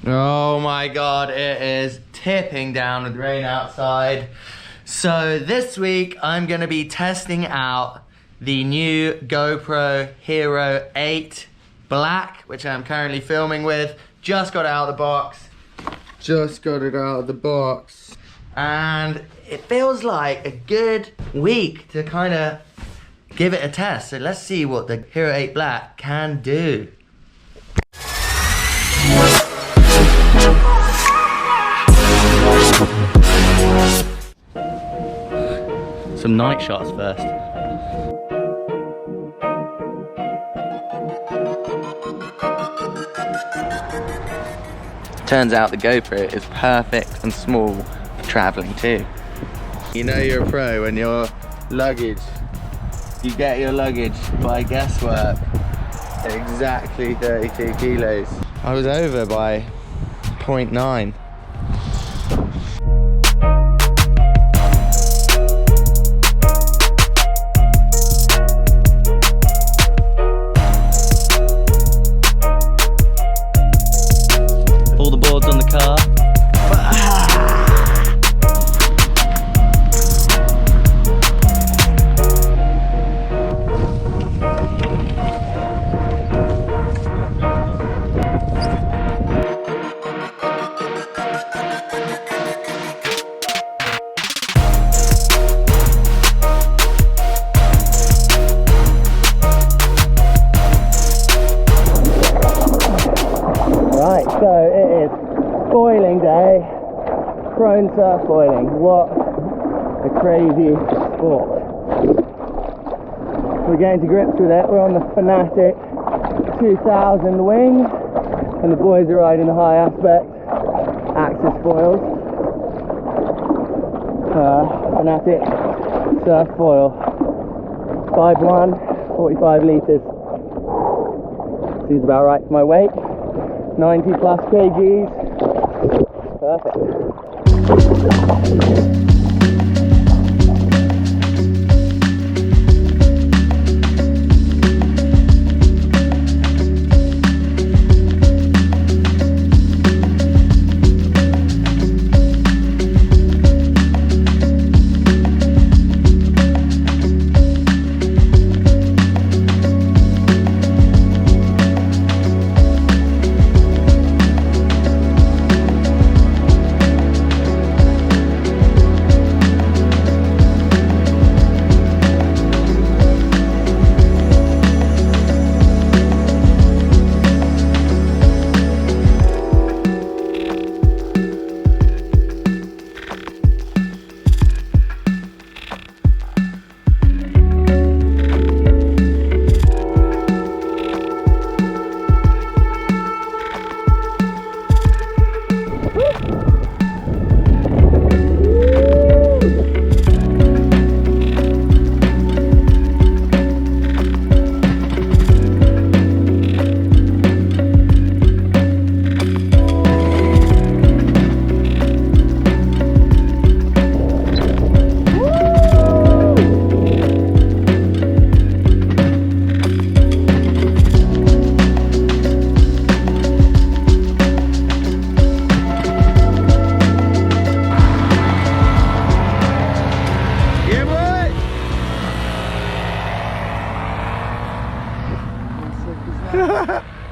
Oh my god, it is tipping down with rain outside. So this week I'm gonna be testing out the new GoPro Hero 8 Black, which I'm currently filming with. Just got it out of the box. And it feels like a good week to kind of give it a test. So let's see what the Hero 8 Black can do. Some night shots first. Turns out the GoPro is perfect and small for traveling too. You know you're a pro when your luggage, you get your luggage by guesswork at exactly 32 kilos. I was over by 0.9. All the boards on the car. Right, so it is foiling day, prone surf foiling. What a crazy sport. We're getting to grips with it. We're on the Fanatic 2000 wing, and the boys are riding the high aspect axis foils. Fanatic surf foil, 5'1", 45 litres. Seems about right for my weight. 90 plus kgs. Perfect.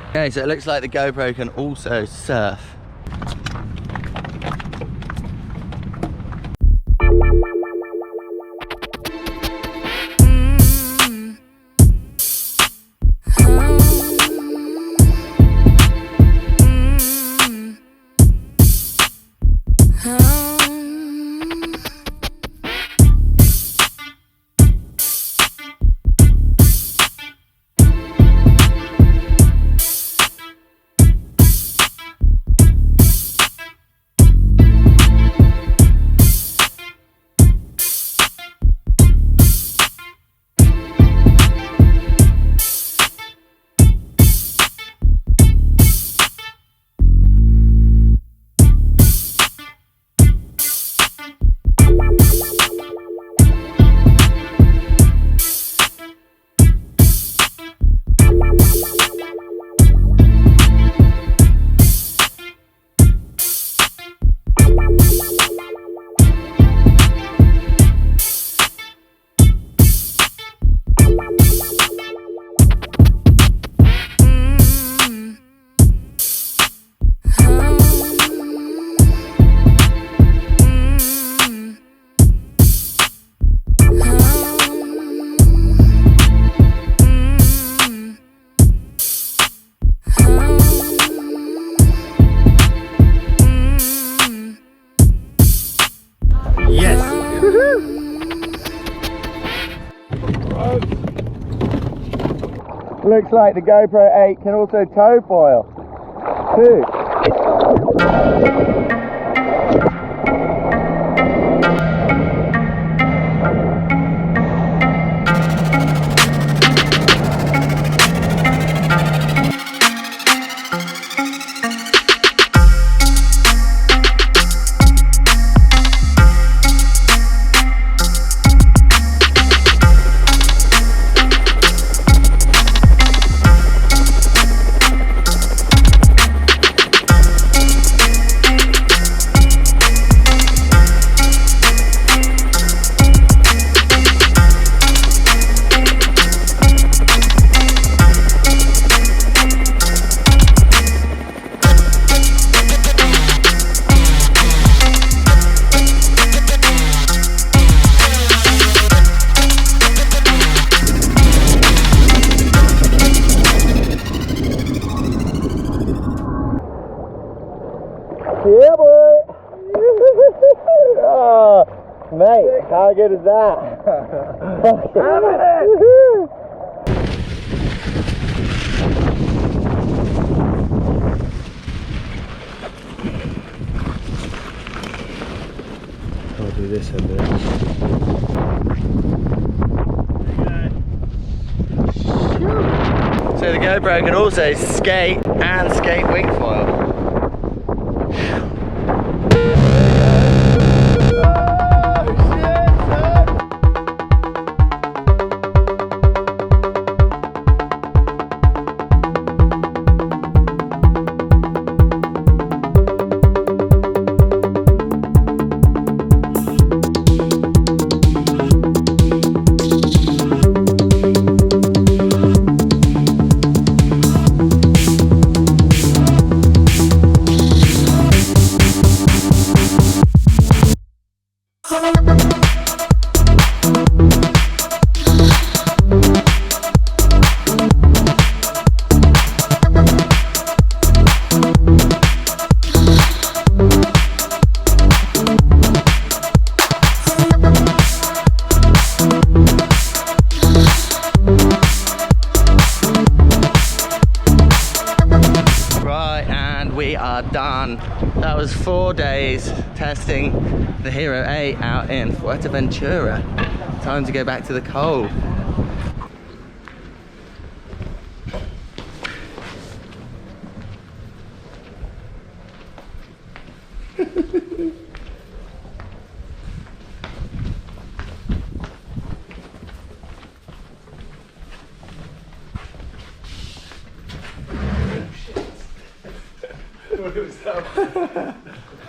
Okay, so it looks like the GoPro can also surf. Looks like the GoPro 8 can also tow foil too. Yeah, boy! Oh, mate, how good is that? I'll do this end of it. So the GoPro can also skate and skate wing foil. We are done. That was 4 days testing the Hero 8 out in Feuerteventura. Time to go back to the cold. What was that?